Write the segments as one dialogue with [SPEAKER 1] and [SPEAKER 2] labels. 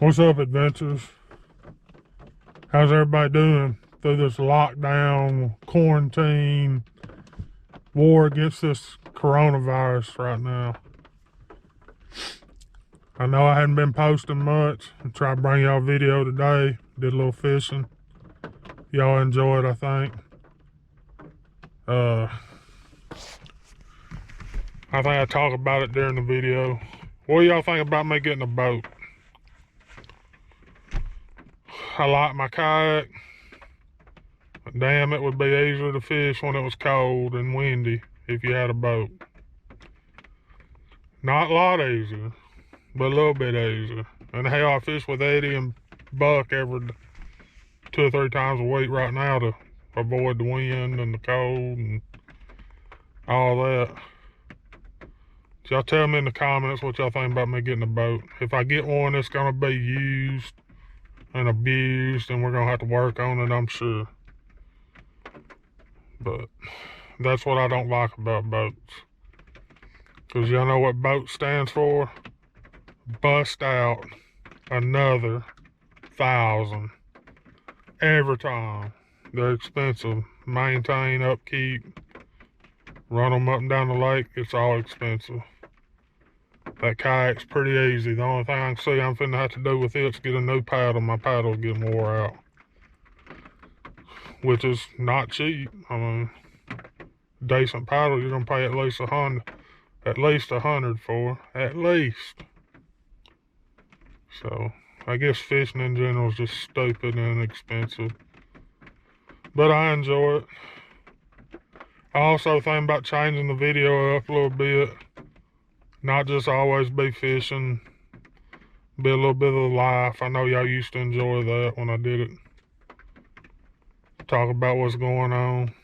[SPEAKER 1] What's up, adventures? How's everybody doing through this lockdown, quarantine, war against this coronavirus right now? I know I hadn't been posting much. I tried to bring y'all a video today. Did a little fishing. Y'all enjoyed, I think. I think I talked about it during the video. What do y'all think about me getting a boat? I like my kayak. Damn, it would be easier to fish when it was cold and windy if you had a boat. Not a lot easier, but a little bit easier. And hell, I fish with Eddie and Buck every 2 or 3 times a week right now to avoid the wind and the cold and all that. So y'all tell me in the comments what y'all think about me getting a boat. If I get one, it's gonna be used and abused, and we're gonna have to work on it, I'm sure. But that's what I don't like about boats. Because y'all know what boat stands for? Bust out another 1,000 every time. They're expensive. Maintain, upkeep, run them up and down the lake, it's all expensive. That kayak's pretty easy. The only thing I can see I'm finna have to do with it is get a new paddle. My paddle's getting wore out, which is not cheap. I mean, decent paddle you're gonna pay at least $100 for, at least. So I guess fishing in general is just stupid and expensive, but I enjoy it. I also think about changing the video up a little bit, not just always be fishing, be a little bit of life. I know y'all used to enjoy that when I did it. Talk about what's going on.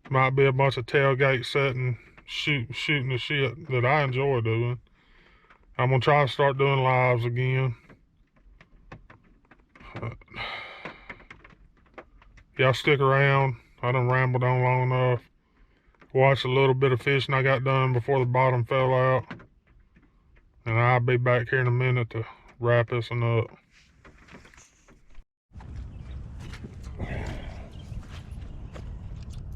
[SPEAKER 1] Might be a bunch of tailgate setting, shooting the shit that I enjoy doing. I'm gonna try to start doing lives again. Y'all stick around. I done rambled on long enough. Watch a little bit of fishing I got done before the bottom fell out. And I'll be back here in a minute to wrap this one up.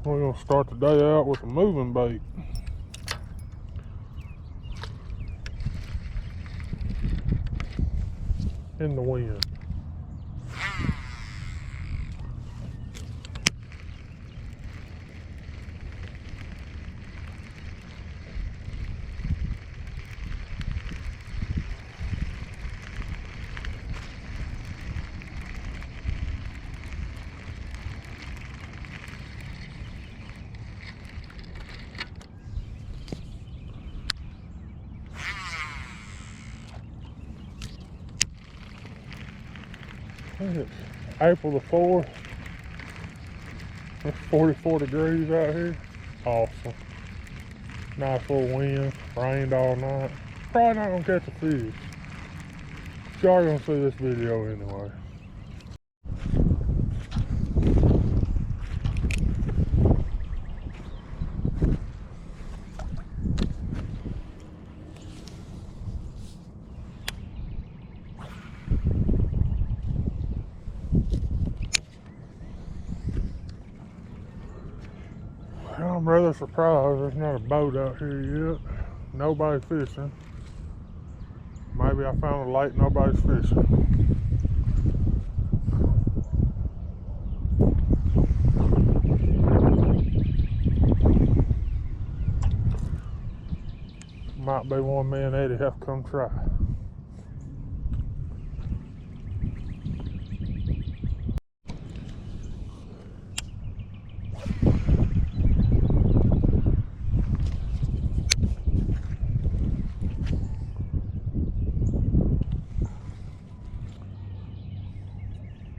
[SPEAKER 1] We're gonna start the day out with a moving bait. In the wind. It's April the 4th. It's 44 degrees out here. Awesome. Nice little wind. Rained all night. Probably not gonna catch a fish. But y'all gonna see this video anyway. I'm rather surprised there's not a boat out here yet. Nobody fishing. Maybe I found a lake nobody's fishing. Might be one me and Eddie have to come try.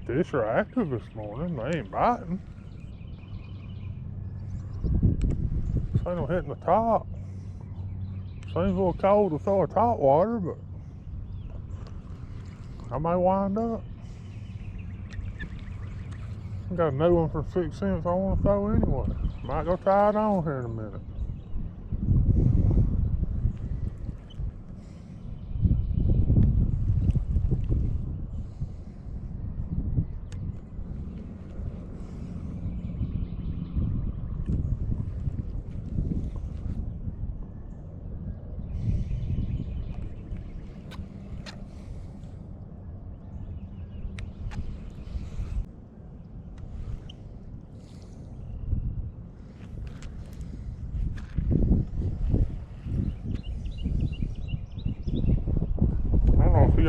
[SPEAKER 1] Fish are active this morning. They ain't biting. This ain't no hitting the top. Seems a little cold to throw a top water, but I may wind up. I got a new one for 6 cents I want to throw anyway. Might go try it on here in a minute.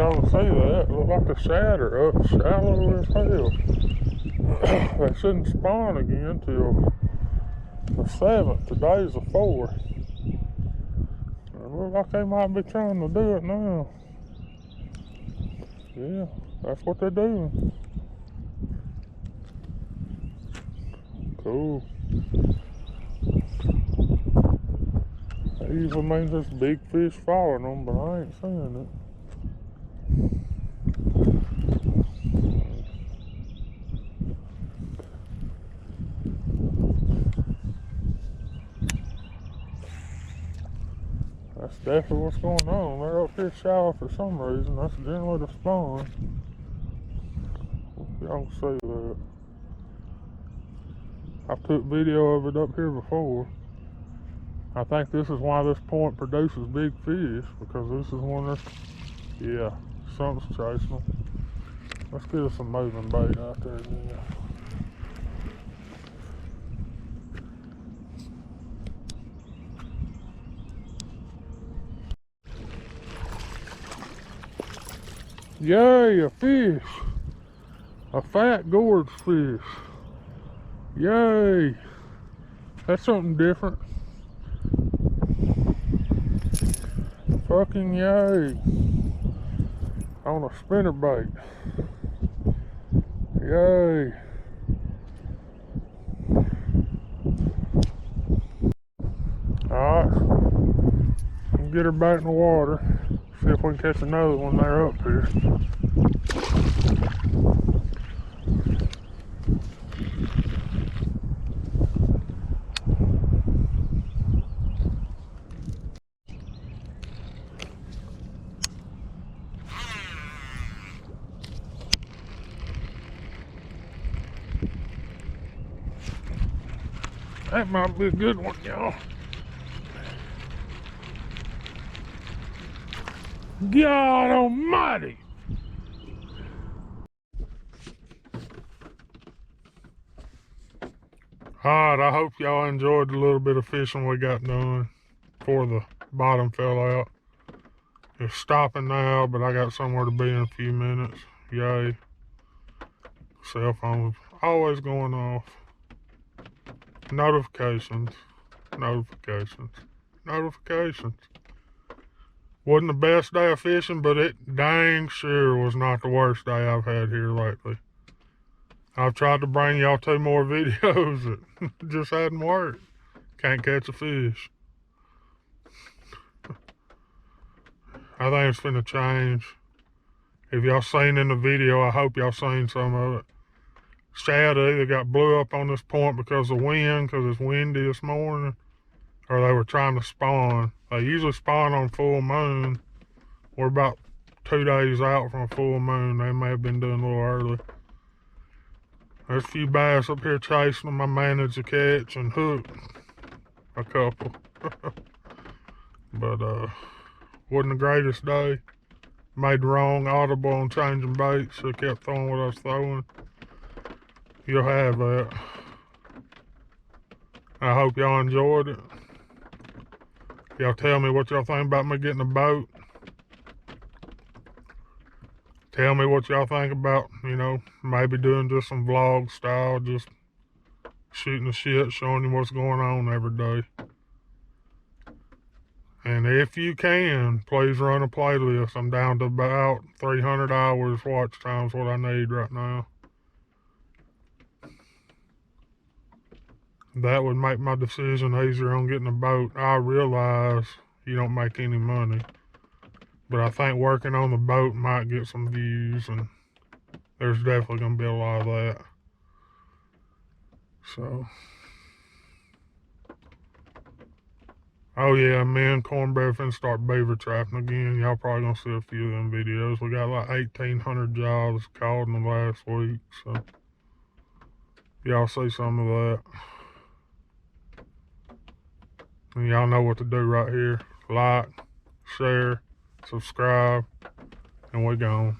[SPEAKER 1] able to see that. It looked like the shad are up shallow as hell. They shouldn't spawn again till the 7th. Today's the 4th. It looks like they might be trying to do it now. Yeah, that's what they're doing. Cool. That usually means there's big fish following them, but I ain't seeing it. That's definitely what's going on. They're up here shallow for some reason. That's generally the spawn. Y'all can see that. I've took video of it up here before. I think this is why this point produces big fish, because this is one that's, yeah, something's chasing them. Let's get us some moving bait out there again. Yay, a fish. A fat gorge fish. Yay. That's something different. Fucking yay. On a spinnerbait. Yay. Alright. Get her back in the water. See if we can catch another one there up here. That might be a good one, y'all. God almighty! Alright, I hope y'all enjoyed the little bit of fishing we got done before the bottom fell out. It's stopping now, but I got somewhere to be in a few minutes. Yay. Cell phone's always going off. Notifications. Notifications. Notifications. Wasn't the best day of fishing, but it dang sure was not the worst day I've had here lately. I've tried to bring y'all 2 more videos that just hadn't worked. Can't catch a fish. I think it's finna change. If y'all seen in the video, I hope y'all seen some of it. Shad either got blew up on this point because of wind, because it's windy this morning, or they were trying to spawn. They usually spawn on full moon. We're about 2 days out from a full moon. They may have been doing a little early. There's a few bass up here chasing them. I managed to catch and hook a couple. But wasn't the greatest day. Made the wrong audible on changing baits, so kept throwing what I was throwing. You'll have that. I hope y'all enjoyed it. Y'all tell me what y'all think about me getting a boat. Tell me what y'all think about, you know, maybe doing just some vlog style, just shooting the shit, showing you what's going on every day. And if you can, please run a playlist. I'm down to about 300 hours watch time's what I need right now. That would make my decision easier on getting a boat. I realize you don't make any money, but I think working on the boat might get some views, and there's definitely going to be a lot of that. So, oh yeah, me and Cornbread finna start beaver trapping again. Y'all probably gonna see a few of them videos. We got like 1,800 jobs caught in the last week, so y'all see some of that. And y'all know what to do right here. Like, share, subscribe, and we're gone.